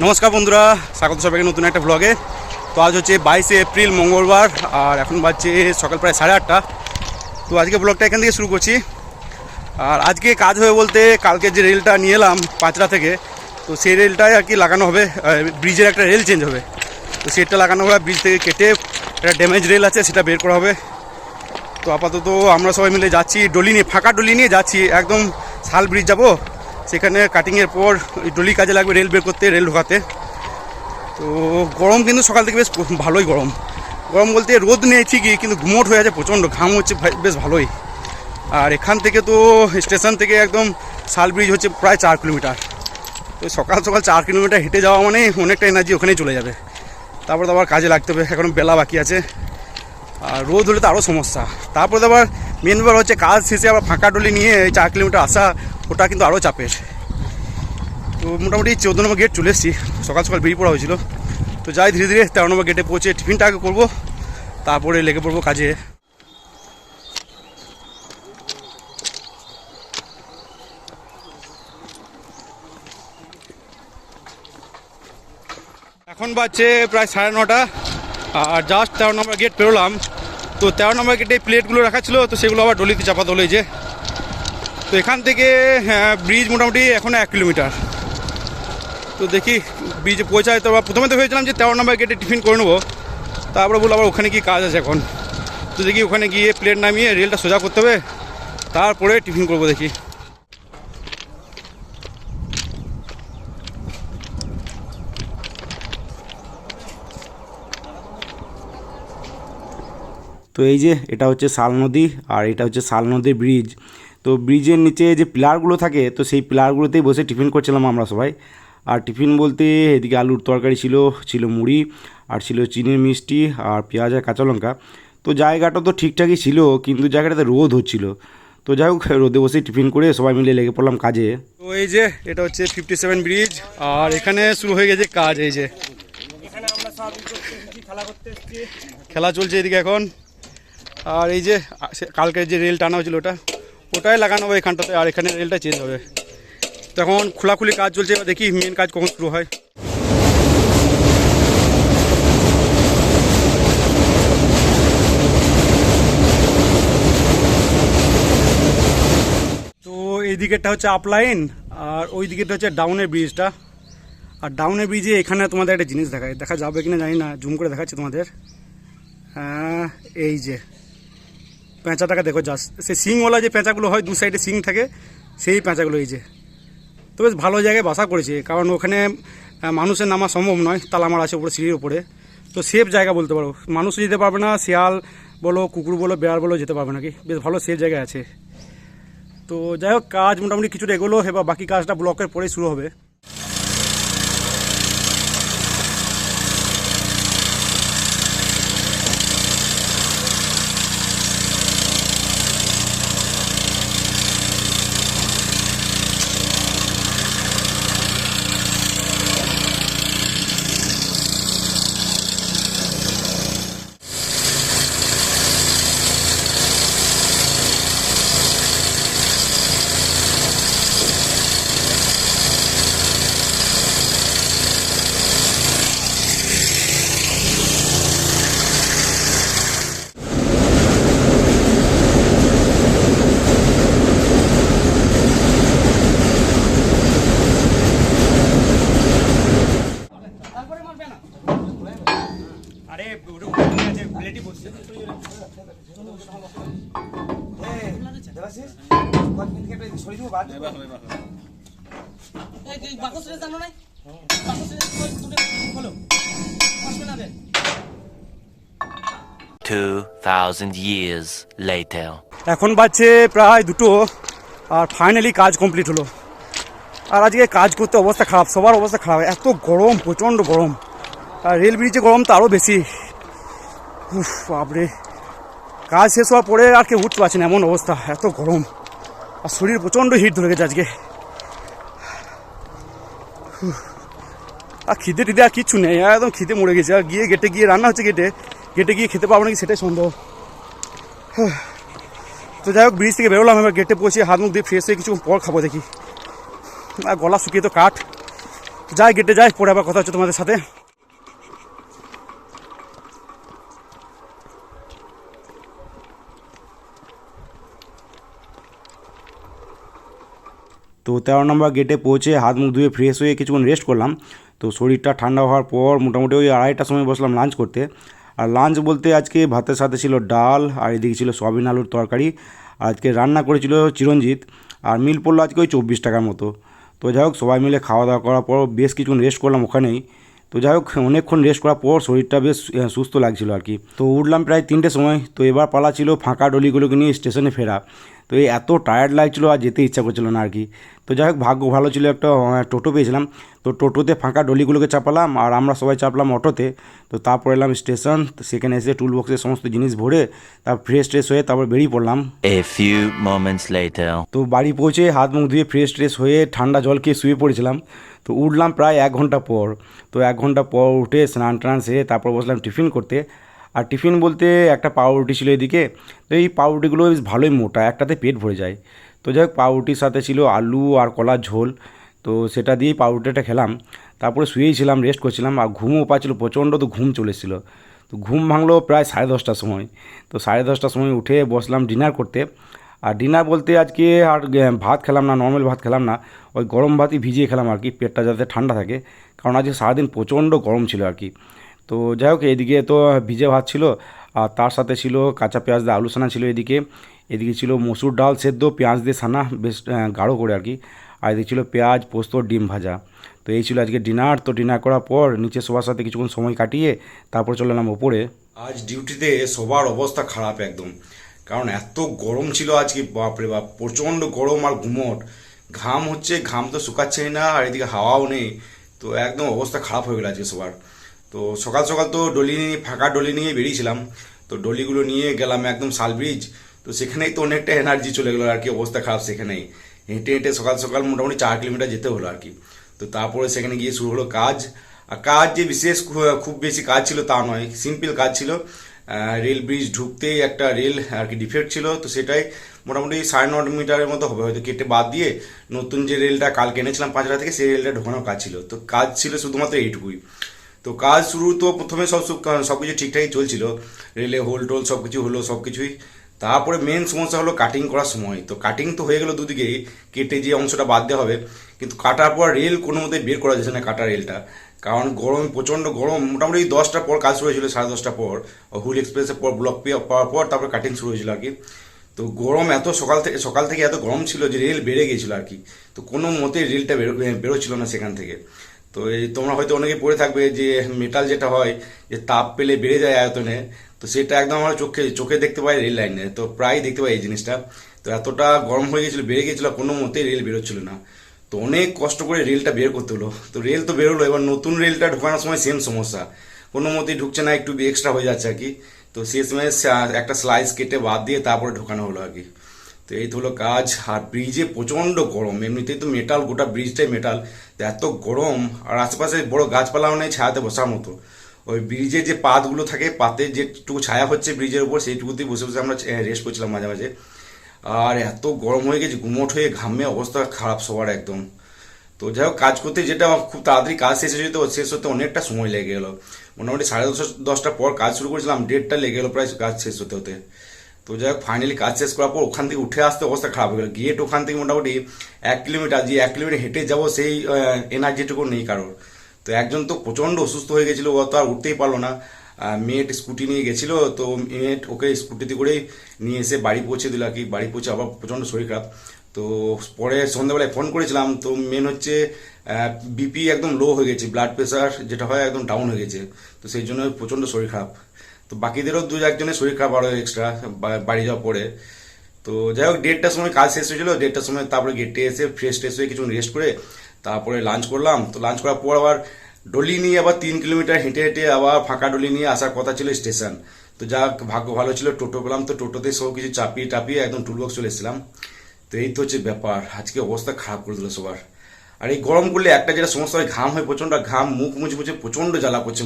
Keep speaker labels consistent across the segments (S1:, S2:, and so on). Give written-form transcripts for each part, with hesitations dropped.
S1: নমস্কার বন্ধুরা, স্বাগত সবাইকে নতুন একটা ব্লগে। তো আজ হচ্ছে 22শে এপ্রিল মঙ্গলবার, আর এখন বাজছে সকাল প্রায় 8:30। তো আজকে ব্লগটা এখান থেকে শুরু করছি। আর আজকে কাজ হবে বলতে, কালকে যে রেলটা নিয়ে এলাম পাঁচড়া থেকে, তো সেই রেলটাই আর কি লাগানো হবে। ব্রিজের একটা রেল চেঞ্জ হবে, তো সেটা লাগানো হবে। ব্রিজ থেকে কেটে একটা ড্যামেজ রেল আছে, সেটা বের করা হবে। তো আপাতত আমরা সবাই মিলে যাচ্ছি, ডলি নিয়ে, ফাঁকা ডলি নিয়ে যাচ্ছি। একদম শাল ব্রিজ যাব, সেখানে কাটিংয়ের পর ওই ডলি কাজে লাগবে, রেল বের করতে, রেল ঢোকাতে। তো গরম কিন্তু সকাল থেকে বেশ ভালোই গরম। গরম বলতে রোদ নেই ঠিকই, কিন্তু ঘুমোট হয়ে আছে, প্রচণ্ড ঘাম হচ্ছে বেশ ভালোই। আর এখান থেকে তো স্টেশন থেকে একদম শাল ব্রিজ হচ্ছে প্রায় 4 কিলোমিটার। তো সকাল সকাল 4 কিলোমিটার হেঁটে যাওয়া মানে অনেকটা এনার্জি ওখানেই চলে যাবে। তারপরে তো আবার কাজে লাগতে হবে, এখন বেলা বাকি আছে। আর রোদ হলে তো আরও সমস্যা। তারপরে তো আবার মেন ব্যাপার হচ্ছে কাজ শেষে আবার ফাঁকা ডলি নিয়ে এই 4 কিলোমিটার আসা, ওটা কিন্তু আরও চাপের। তো মোটামুটি 14 নম্বর গেট চলে এসেছি, সকাল সকাল বেরিয়ে পড়া হয়েছিল। তো যাই ধীরে ধীরে 13 নম্বর গেটে পৌঁছে টিফিনটা আগে করবো, তারপরে লেগে পড়বো কাজে। এখন বাজছে প্রায় 9:30, আর জাস্ট 13 নম্বর গেট পেরোলাম। তো 13 নম্বর গেটে প্লেটগুলো রাখা ছিল, তো সেগুলো আবার ডলিতে চাপাতে হলো। এই যে, তো এখান থেকে ব্রিজ মোটামুটি এখন 1 কিলোমিটার। তো দেখি ব্রিজে পৌঁছায়। তো প্রথমে তো ভেবেছিলাম যে 13 নম্বর গেটে টিফিন করে নেবো, তারপরে বলবো আবার ওখানে কি কাজ আছে এখন। তো দেখি ওখানে গিয়ে প্লেট নামিয়ে রেলটা সোজা করতে হবে, তারপরে টিফিন করবো দেখি। তো এই যে, এটা হচ্ছে শাল নদী, আর এটা হচ্ছে শাল নদীর ব্রিজ। তো ব্রিজের নিচে যে পিলারগুলো থাকে, তো সেই পিলারগুলোতেই বসে টিফিন করছিলাম আমরা সবাই। আর টিফিন বলতে এদিকে আলুর তরকারি ছিল মুড়ি, আর ছিল চিনির মিষ্টি, আর পেঁয়াজ আর কাঁচা লঙ্কা। তো জায়গাটা তো ঠিকঠাকই ছিল, কিন্তু জায়গাটাতে রোদ হচ্ছিল। তো যাই হোক, রোদে বসে টিফিন করে সবাই মিলে লেগে পড়লাম কাজে। তো এই যে, এটা হচ্ছে 57 ব্রিজ, আর এখানে শুরু হয়ে গেছে কাজ। এই যে, খেলা চলছে এদিকে এখন। আর এই যে কালকে যে রেল টানা হয়েছিল, ওটাই লাগানো হবে এখানটাতে, আর এখানে রেলটা চেঞ্জ হবে। তো এখন খোলাখুলি কাজ চলছে, এবার দেখি মেন কাজ কখন শুরু হয়। তো এই দিকেরটা হচ্ছে আপলাইন, আর ওই দিকেরটা হচ্ছে ডাউনের ব্রিজটা। আর ডাউনের ব্রিজে এখানে তোমাদের একটা জিনিস দেখা যাবে কিনা জানি না, জুম করে দেখাচ্ছি তোমাদের। হ্যাঁ, এই যে পেঁচাটাকে দেখো, জাস্ট সে সিংওয়ালা যে পেঁচাগুলো হয়, দু সাইডে সিং থাকে, সেই পেঁচাগুলো। এই যে, তো বেশ ভালো জায়গায় বাসা করেছে, কারণ ওখানে মানুষের নামা সম্ভব নয়, তালামার আছে উপরে, সিঁড়ির উপরে। তো সেফ জায়গা বলতে পারো, মানুষও যেতে পারবে না, শিয়াল বলো, কুকুর বলো, বেড়াল বলো যেতে পারবে নাকি, বেশ ভালো সেফ জায়গায় আছে। তো যাই হোক, কাজ মোটামুটি কিছুটা এগোলো, এবার বাকি কাজটা ব্লকের পরেই শুরু হবে। এখন বাজছে প্রায় 2টো, আর ফাইনালি কাজ কমপ্লিট হলো। আর আজকে কাজ করতে অবস্থা খারাপ, সবার অবস্থা খারাপ, এত গরম, প্রচণ্ড গরম। আর রেল ব্রিজে গরম তো আরও বেশি। বাপরে, কাজ শেষ হওয়ার পরে আর কেউ উঠতে পারছে না, এমন অবস্থা, এত গরম। আর শরীর প্রচণ্ড হিট ধরে গেছে আজকে। আর খিদে টিদে আর কিচ্ছু নেই, একদম খিদে মরে গেছে। আর গেটে গিয়ে রান্না হচ্ছে, গেটে গিয়ে খেতে পারবো নাকি সেটাই সন্দেহ। তো যাই হোক, ব্রিজ থেকে বেরোলাম, এবার গেটে পৌঁছে হাত মুখ দিয়ে ফ্রেশ হয়ে কিছু পর খাবো দেখি। আর গলা শুকিয়ে তো কাঠ, যাই গেটে যাই, পরে আবার কথা হচ্ছে তোমাদের সাথে। তো 13 নম্বর গেটে পৌঁছে হাত মুখ ধুয়ে ফ্রেশ হয়ে কিছুক্ষণ রেস্ট করলাম। তো শরীরটা ঠান্ডা হওয়ার পর মোটামুটি ওই 2:30টার সময় বসলাম লাঞ্চ করতে। আর লাঞ্চ বলতে আজকে ভাতের সাথে ছিল ডাল, আর এদিকে ছিল সয়াবিন আলুর তরকারি। আর আজকে রান্না করেছিল চিরঞ্জিত, আর মিল পড়লো আজকে ওই 24 টাকার মতো। তো যাই হোক, সবাই মিলে খাওয়া দাওয়া করার পর বেশ কিছুক্ষণ রেস্ট করলাম ওখানেই। তো যাই হোক, অনেকক্ষণ রেস্ট করার পর শরীরটা বেশ সুস্থ লাগছিল আর কি। তো উঠলাম প্রায় 3টের সময়। তো এবার পালা ছিল ফাঁকা ডলিগুলোকে নিয়ে স্টেশনে ফেরা। তো এই এত টায়ার্ড লাগছিলো আর যেতে ইচ্ছা করছিল না আর কি। তো যাই হোক, ভাগ্য ভালো ছিল, একটা টোটো পেয়েছিলাম। তো টোটোতে ফাঁকা ডলিগুলোকে চাপালাম, আর আমরা সবাই চাপলাম অটোতে। তো তারপর এলাম স্টেশন। তো সেখানে এসে টুল বক্সের সমস্ত জিনিস ভরে তারপর ফ্রেশ হয়ে তারপর বেরিয়ে পড়লাম।
S2: A few moments later.
S1: তো বাড়ি পৌঁছে হাত মুখ ধুয়ে ফ্রেশ হয়ে ঠান্ডা জল খেয়ে শুয়ে পড়েছিলাম। তো উঠলাম প্রায় 1 ঘন্টা পর। তো 1 ঘন্টা পর উঠে স্নান টান সেরে তারপর বসলাম টিফিন করতে। আর টিফিন বলতে একটা পাউরুটি ছিল এদিকে। তো এই পাউরুটিগুলো বেশ ভালোই মোটা, একটাতে পেট ভরে যায়। তো যাই হোক, পাউরুটির সাথে ছিল আলু আর কলার ঝোল। তো সেটা দিয়েই পাউরুটিটা খেলাম। তারপরে শুয়েই ছিলাম, রেস্ট করছিলাম, আর ঘুমও পাচ্ছিল প্রচণ্ড। তো ঘুম চলে এসেছিলো। তো ঘুম ভাঙলো প্রায় 10:30টার সময়। তো 10:30টার সময় উঠে বসলাম ডিনার করতে। আর ডিনার বলতে আজকে আর ভাত খেলাম না, নর্মাল ভাত খেলাম না, ওই গরম ভাতই ভিজিয়ে খেলাম আর কি, পেটটা যাতে ঠান্ডা থাকে। কারণ আজকে সারাদিন প্রচণ্ড গরম ছিল আর কি। তো যাই হোক, এদিকে তো ভিজে ভাত ছিল, আর তার সাথে ছিল কাঁচা পেঁয়াজ দিয়ে আলু সানা ছিল এদিকে। এদিকে ছিল মসুর ডাল সেদ্ধ পেঁয়াজ দিয়ে সানা, বেশ গাঢ় করে আর কি। আর এদিকে ছিল পেঁয়াজ পোস্ত ডিম ভাজা। তো এই ছিল আজকে ডিনার। তো ডিনার করার পর নিচে সবার সাথে কিছুক্ষণ সময় কাটিয়ে তারপর চলে এলাম ওপরে। আজ ডিউটিতে সবার অবস্থা খারাপ একদম, কারণ এত গরম ছিল আজকে, বাপরে বাপ, প্রচণ্ড গরম আর গুমট। ঘাম হচ্ছে, ঘাম তো শুকাচ্ছেই না, আর এদিকে হাওয়াও নেই। তো একদম অবস্থা খারাপ হয়ে গেল আজকে সবার। তো সকাল সকাল তো ডলি নিয়ে, ফাঁকা ডলি নিয়ে বেরিয়েছিলাম। তো ডলিগুলো নিয়ে গেলাম একদম শাল ব্রিজ। তো সেখানেই তো অনেকটা এনার্জি চলে গেলো আর কি, অবস্থা খারাপ সেখানেই। হেঁটে হেঁটে সকাল সকাল মোটামুটি 4 কিলোমিটার যেতে হলো আর কি। তো তারপরে সেখানে গিয়ে শুরু হলো কাজ। আর কাজ যে বিশেষ খুব বেশি কাজ ছিল তা নয়, সিম্পল কাজ ছিল। রেল ব্রিজ ঢুকতেই একটা রেল আর কি ডিফেক্ট ছিল, তো সেটাই মোটামুটি 9.5 মিটারের মতো হবে হয়তো, কেটে বাদ দিয়ে নতুন যে রেলটা কালকে এনেছিলাম 5টা থেকে, সেই রেলটা ঢোকানোর কাজ ছিল। তো কাজ ছিল শুধুমাত্র এইটুকুই। তো কাজ শুরু তো প্রথমে সব কিছু ঠিকঠাকই চলছিল, রেলে হোল টোল সব কিছু হলো, সব কিছুই। তারপরে মেন সমস্যা হলো কাটিং করার সময়। তো কাটিং তো হয়ে গেলো দুদিকেই, কেটে যে অংশটা বাদ দেওয়া হবে, কিন্তু কাটার পর রেল কোনো মতে বের করা যাচ্ছে না, কাটা রেলটা। কারণ গরম, প্রচণ্ড গরম। মোটামুটি 10টার পর কাজ শুরু হয়েছিল, 10:30টার পর হুল এক্সপ্রেসের পর ব্লক পাওয়ার পর তারপর কাটিং শুরু হয়েছিল আর কি। তো গরম এত সকাল থেকে এত গরম ছিল যে রেল বেড়ে গিয়েছিল আর কি। তো কোনো মতে রেলটা বেরোচ্ছিল না সেখান থেকে। তো এই তোমরা হয়তো অনেকে পড়ে থাকবে যে মেটাল যেটা হয়, যে তাপ পেলে বেড়ে যায় আয়তনে, তো সেটা একদম আমরা চোখে দেখতে পাই রেল লাইনে, তো প্রায় দেখতে পাই এই জিনিসটা। তো এতটা গরম হয়ে গেছিলো, বেড়ে গেছিলো, কোনো মতেই রেল বেরোচ্ছিল না। তো অনেক কষ্ট করে রেলটা বের করতে হলো। তো রেল তো বেরোলো, এবার নতুন রেলটা ঢোকানোর সময় সেম সমস্যা, কোনো মতেই ঢুকছে না, একটু এক্সট্রা হয়ে যাচ্ছে আর কি। তো শেষমেশ একটা স্লাইস কেটে বাদ দিয়ে তারপরে ঢোকানো হলো আর কি। তো এই তো হলো কাজ। আর ব্রিজে প্রচণ্ড গরম, এমনিতেই তো মেটাল, গোটা ব্রিজটাই মেটাল, তো এত গরম। আর আশেপাশে বড় গাছপালাও নেই ছায়াতে বসার মতো। ওই ব্রিজের যে পাতগুলো থাকে, পাতে যেটুকু ছায়া হচ্ছে ব্রিজের উপর, সেইটুকুতেই বসে বসে আমরা রেস্ট করছিলাম মাঝে মাঝে। আর এত গরম হয়ে গেছে, গুমোট হয়ে ঘামে অবস্থা খারাপ সবার একদম। তো যাই হোক, কাজ করতে যেটা খুব তাড়াতাড়ি কাজ শেষ হয়ে যেত, শেষ হতে অনেকটা সময় লেগে গেলো। মোটামুটি 10:30টার পর কাজ শুরু করেছিলাম, 1:30টা লেগে গেলো প্রায় কাজ শেষ হতে হতে। তো যাই হোক, ফাইনালি কাজ শেষ করার পর ওখান থেকে উঠে আসতে অবস্থা খারাপ হয়ে গেল। গেট ওখান থেকে মোটামুটি 1 কিলোমিটার, যে 1 কিলোমিটার হেঁটে যাবো সেই এনার্জিটুকু নেই কারোর। তো একজন তো প্রচণ্ড অসুস্থ হয়ে গেছিলো, ও তো আর উঠতেই পারলো না। মেয়েট স্কুটি নিয়ে গেছিলো, তো মেয়েট ওকে স্কুটিতে করেই নিয়ে এসে বাড়ি পৌঁছে দিল আর কি। বাড়ি পৌঁছে আবার প্রচণ্ড শরীর খারাপ। তো পরে সন্ধ্যাবেলায় ফোন করেছিলাম, তো মেন হচ্ছে বিপি একদম লো হয়ে গেছে, ব্লাড প্রেশার যেটা হয় একদম ডাউন হয়ে গেছে। তো সেই জন্য প্রচণ্ড শরীর খারাপ। তো বাকিদেরও 2-1জনের শরীর খারাপ আরও এক্সট্রা বাড়ি যাওয়ার পরে। তো যাই হোক, 1:30টার সময় কাজ শেষ হয়েছিল। 1:30টার সময় তারপরে গেটে এসে ফ্রেশ হয়ে কিছু রেস্ট করে তারপরে লাঞ্চ করলাম। তো লাঞ্চ করার পর আবার ডলি নিয়ে আবার 3 কিলোমিটার হেঁটে হেঁটে আবার ফাঁকা ডলি নিয়ে আসার কথা ছিল স্টেশন। তো যা ভাগ্য ভালো ছিল, টোটো পেলাম। তো টোটোতে সব কিছু চাপিয়ে টাপিয়ে একদম টুলবক্স চলে এসেছিলাম। তো এই তো হচ্ছে ব্যাপার, আজকে অবস্থা খারাপ করে দিল সবার। আর এই গরম করলে একটা যেটা সমস্যা হয়, ঘাম হয় প্রচণ্ড, ঘাম মুখ মুছে মুছে প্রচণ্ড জ্বালা করছে,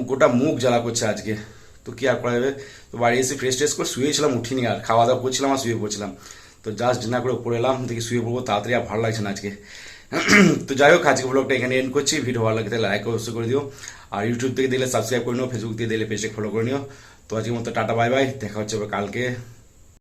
S1: গোটা মুখ জ্বালা করছে আজকে। তো কি আর করা যাবে। তো বাড়ি এসে ফ্রেশ করে শুয়েছিলাম, উঠিনি, আর খাওয়া দাওয়া করছিলাম আর শুয়ে পড়ছিলাম। তো জাস্ট ডিনার করে উপরে এলাম, দেখি শুয়ে পড়বো তাড়াতাড়ি, আর ভালো লাগছে না আজকে। তো যাই হোক আজকে ব্লগটা এখানে এন্ড করছি। ভিডিও ভালো লাগলে লাইক অবশ্যই করে দিও, আর ইউটিউব থেকে দিলে সাবস্ক্রাইব করে নিও, ফেসবুক থেকে দিলে পেজে ফলো করে নিও। তো আজকের মতো টাটা বাই বাই, দেখা হচ্ছে আবার কালকে।